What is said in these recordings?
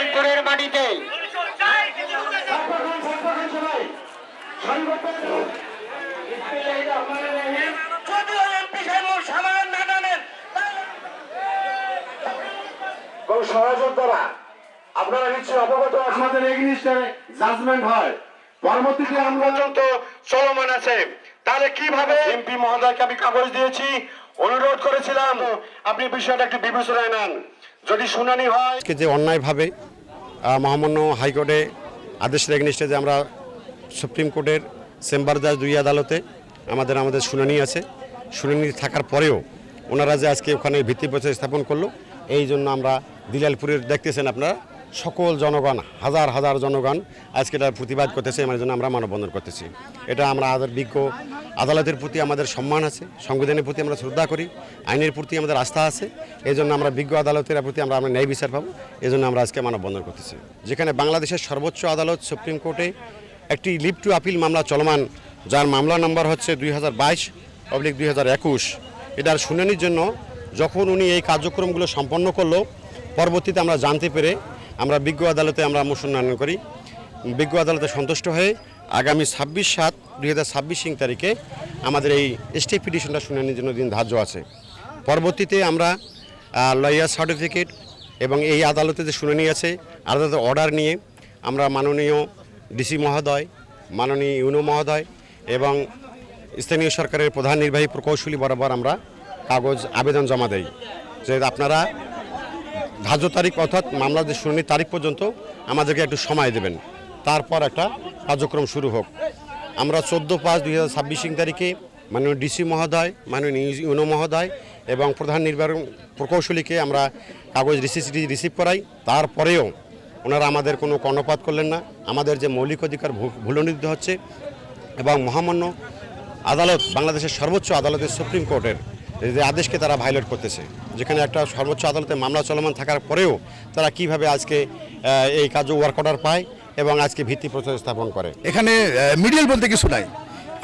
দিনাজপুরের মাটিতে আপনারা নিশ্চয়ই অবগত আমাদের এগেইনস্টে জাজমেন্ট হয়, পরবর্তীতে আমরা তো চলমান আছে। তাহলে কিভাবে এমপি মহোদয়কে আমি কাগজ দিয়েছি, অনুরোধ করেছিলাম আপনি বিষয়টা একটু বিবেচনায় নেন, যদি শুনানি হয়। যে অন্যায়ভাবে মহামান্য হাইকোর্টে আদেশের এগেইনস্টে যে আমরা সুপ্রিম কোর্টের চেম্বার জাজ 2 আদালতে আমাদের শুনানি আছে, শুনানি থাকার পরেও ওনারা যে আজকে ওখানে ভিত্তিপ্রস্তর স্থাপন করলো, এই জন্য আমরা দিলালপুরের দেখতেছেন আপনারা সকল জনগণ, হাজার হাজার জনগণ আজকে এটা প্রতিবাদ করতেছে, এর জন্য আমরা মানববন্ধন করতেছি। এটা আমরা আমাদের বিজ্ঞ আদালতের প্রতি আমাদের সম্মান আছে, সংবিধানের প্রতি আমরা শ্রদ্ধা করি, আইনের প্রতি আমাদের আস্থা আছে, এই জন্য আমরা বিজ্ঞ আদালতের প্রতি আমরা ন্যায় বিচার পাবো, এই জন্য আমরা আজকে মানববন্ধন করতেছি। যেখানে বাংলাদেশের সর্বোচ্চ আদালত সুপ্রিম কোর্টে একটি লিভ টু আপিল মামলা চলমান, যার মামলা নম্বর হচ্ছে 2022/2021, এটার শুনানির জন্য যখন উনি এই কার্যক্রমগুলো সম্পন্ন করলো, পরবর্তীতে আমরা জানতে পেরে আমরা বিজ্ঞ আদালতে আমরা মোশন উন্নয়ন করি। বিজ্ঞ আদালতে সন্তুষ্ট হয়ে আগামী 26/7/2026 তারিখে আমাদের এই স্টে পিটিশনটা শুনানির জন্য দিন ধার্য আছে। পরবর্তীতে আমরা লয়ার সার্টিফিকেট এবং এই আদালতে যে শুনানি আছে আদালতের অর্ডার নিয়ে আমরা মাননীয় ডিসি মহোদয়, মাননীয় ইউনো মহোদয় এবং স্থানীয় সরকারের প্রধান নির্বাহী প্রকৌশলী বরাবর আমরা কাগজ আবেদন জমা দেই যে আপনারা ধার্য তারিখ অর্থাৎ মামলার যে শুনানির তারিখ পর্যন্ত আমাদেরকে একটু সময় দেবেন, তারপর একটা কার্যক্রম শুরু হোক। আমরা 14/5/2026 তারিখে মাননীয় ডিসি মহোদয়, মাননীয় ইউনো মহোদয় এবং প্রধান নির্বাহী প্রকৌশলীকে আমরা কাগজ রিসিভ করাই। তারপরেও ওনারা আমাদের কোনো কর্ণপাত করলেন না, আমাদের যে মৌলিক অধিকার ভুলনিত হচ্ছে এবং মহামান্য আদালত, বাংলাদেশের সর্বোচ্চ আদালতের সুপ্রিম কোর্টের যে আদেশকে তারা ভায়োলেট করতেছে, যেখানে একটা সর্বোচ্চ আদালতে মামলা চলমান থাকার পরেও তারা কিভাবে আজকে এই কাজ ওয়ার্ক অর্ডার পায় এবং আজকে ভিত্তিপ্রস্তর স্থাপন করে। এখানে মিডিয়াল বলতে কিছু নাই।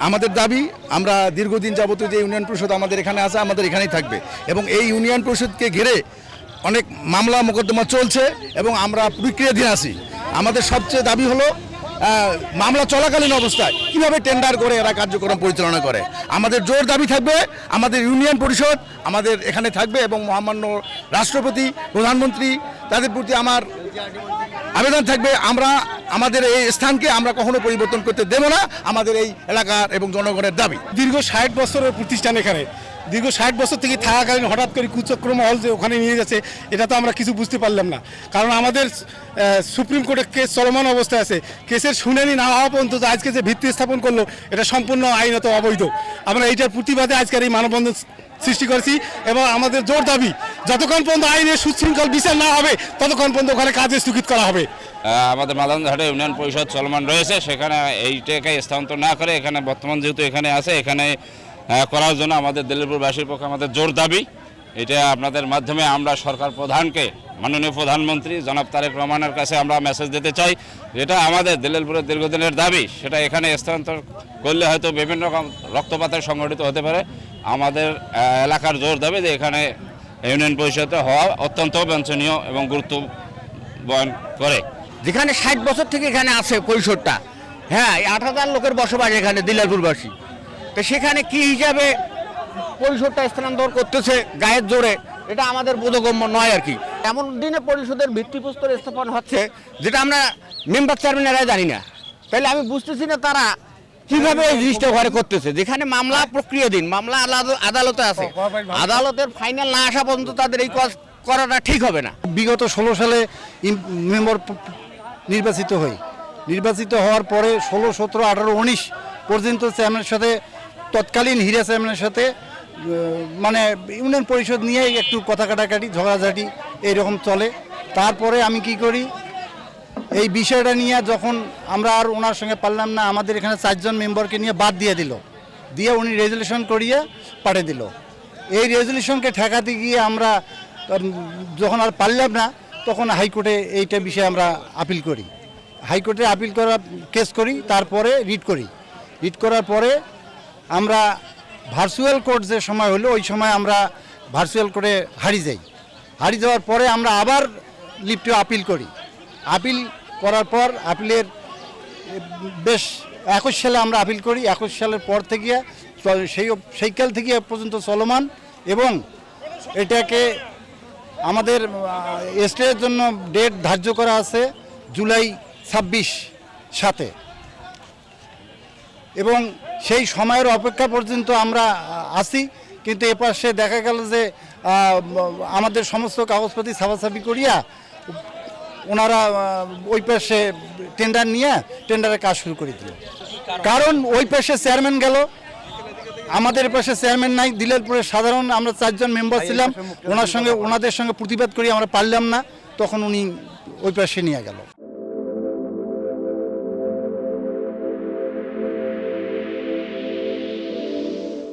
আমাদের দাবি, আমরা দীর্ঘদিন যাবতীয় যে ইউনিয়ন পরিষদ আমাদের এখানে আছে, আমাদের এখানেই থাকবে এবং এই ইউনিয়ন পরিষদকে ঘিরে অনেক মামলা মোকদ্দমা চলছে এবং আমরা প্রক্রিয়াধীন আছি। আমাদের সবচেয়ে দাবি হলো মামলা চলাকালীন অবস্থায় কিভাবে টেন্ডার করে এরা কার্যক্রম পরিচালনা করে। আমাদের জোর দাবি থাকবে, আমাদের ইউনিয়ন পরিষদ আমাদের এখানে থাকবে এবং মহামান্য রাষ্ট্রপতি, প্রধানমন্ত্রী, তাদের প্রতি আমার আবেদন থাকবে, আমরা আমাদের এই স্থানকে আমরা কখনো পরিবর্তন করতে দেব না, আমাদের এই এলাকার এবং জনগণের দাবি। দীর্ঘ 60 বছরের প্রতিষ্ঠান, এখানে দীর্ঘ 60 বছর থেকে থাকাকালীন হঠাৎ করে কুচক্র মহল যে ওখানে নিয়ে যাচ্ছে, এটা তো আমরা কিছু বুঝতে পারলাম না। কারণ আমাদের সুপ্রিম কোর্টে কেস চলমান অবস্থায় আছে, কেসের শুনানি না হওয়া পর্যন্ত আজকে যে ভিত্তি স্থাপন করলো এটা সম্পূর্ণ আইনত অবৈধ। আমরা এইটার প্রতিবাদে আজকের এই মানববন্ধন সৃষ্টি করেছি এবং আমাদের জোর দাবি, যতক্ষণ পর্যন্ত আইনের সুশৃঙ্খল বিচার না হবে ততক্ষণ পর্যন্ত ওখানে কাজে স্থগিত করা হবে। আমাদের মাদানঘাটে ইউনিয়ন পরিষদ চলমান রয়েছে, সেখানে এইটাকে স্থানান্তর না করে এখানে বর্তমান যেহেতু এখানে আছে, এখানে করার জন্য আমাদের দিলালপুরবাসীর পক্ষে আমাদের জোর দাবি। এটা আপনাদের মাধ্যমে আমরা সরকার প্রধানকে, মাননীয় প্রধানমন্ত্রী জনাব তারেক রহমানের কাছে আমরা মেসেজ দিতে চাই, যেটা আমাদের দিলালপুরের দীর্ঘদিনের দাবি, সেটা এখানে স্থানান্তর করলে হয়তো বিভিন্ন রকম রক্তপাতের সংঘটিত হতে পারে। আমাদের এলাকার জোর দাবি যে এখানে ইউনিয়ন পরিষদে হওয়া অত্যন্ত বাঞ্ছনীয় এবং গুরুত্ব বহন করে। যেখানে 60 বছর থেকে এখানে আছে পরিষদটা, হ্যাঁ 8,000 লোকের বসবাস এখানে দিলালপুরবাসী, তো সেখানে কি হিসাবে পরিষদটা স্থানান্তর করতেছে গায়ের জোরে, এটা আমাদের বোধগম্য নয় আর কি। এমন দিনে পরিষদের ভিত্তিপ্রস্তর স্থাপন হচ্ছে যেটা আমরা মেম্বার চেয়ারম্যানেরা জানি না, তাহলে আমি বুঝতেছি না তারা কিভাবে এই জিনিসটা ঘরে করতেছে, যেখানে মামলা প্রক্রিয়াধীন, মামলা আদালতে আছে, আদালতের ফাইনাল না আসা পর্যন্ত তাদের এই কাজ করাটা ঠিক হবে না। বিগত 16 সালে মেম্বার নির্বাচিত হওয়ার পরে 16, 17, 18, 19 পর্যন্ত চেয়ারম্যানের সাথে, তৎকালীন হীরা চেয়ারম্যানের সাথে মানে ইউনিয়ন পরিষদ নিয়ে একটু কথা কাটাকাটি, ঝগড়াঝাটি এইরকম চলে। তারপরে আমি কি করি, এই বিষয়টা নিয়ে যখন আমরা আর ওনার সঙ্গে পারলাম না, আমাদের এখানে 4 জন মেম্বারকে নিয়ে বাদ দিয়ে উনি রেজলিউশন করিয়ে পাঠিয়ে দিল। এই রেজলিউশনকে ঠেকাতে গিয়ে আমরা যখন আর পারলাম না, তখন হাইকোর্টে এইটা বিষয়ে আমরা আপিল করি। হাইকোর্টে আপিল করা কেস করি, তারপরে রিট করার পরে আমরা ভার্চুয়াল কোর্ট যে সময় হলো, ওই সময় আমরা ভার্চুয়াল কোর্টে হারিয়ে যাওয়ার পরে আমরা আবার লিভ টু আপিল করি। আপিল করার পর আপিলের বেশ 21 সালে আমরা আপিল করি। 21 সালের পর থেকে সেইকাল থেকে এ পর্যন্ত চলমান, এবং এটাকে আমাদের স্টের জন্য ডেট ধার্য করা আছে জুলাই 26 সাথে, এবং সেই সময়ের অপেক্ষা পর্যন্ত আমরা আছি। কিন্তু এপাশে দেখা গেল যে আমাদের সমস্ত কাগজপাতি ছাপাছাপি করিয়া ওনারা ওই পাশে টেন্ডার নিয়ে টেন্ডারের কাজ শুরু করে দিল। কারণ ওই পাশে চেয়ারম্যান গেল, আমাদের পাশে চেয়ারম্যান নাই। দিলেরপুরের সাধারণ আমরা 4 জন মেম্বার ছিলাম, ওনাদের সঙ্গে প্রতিবাদ করি আমরা পারলাম না, তখন উনি ওই পাশে নিয়ে গেল।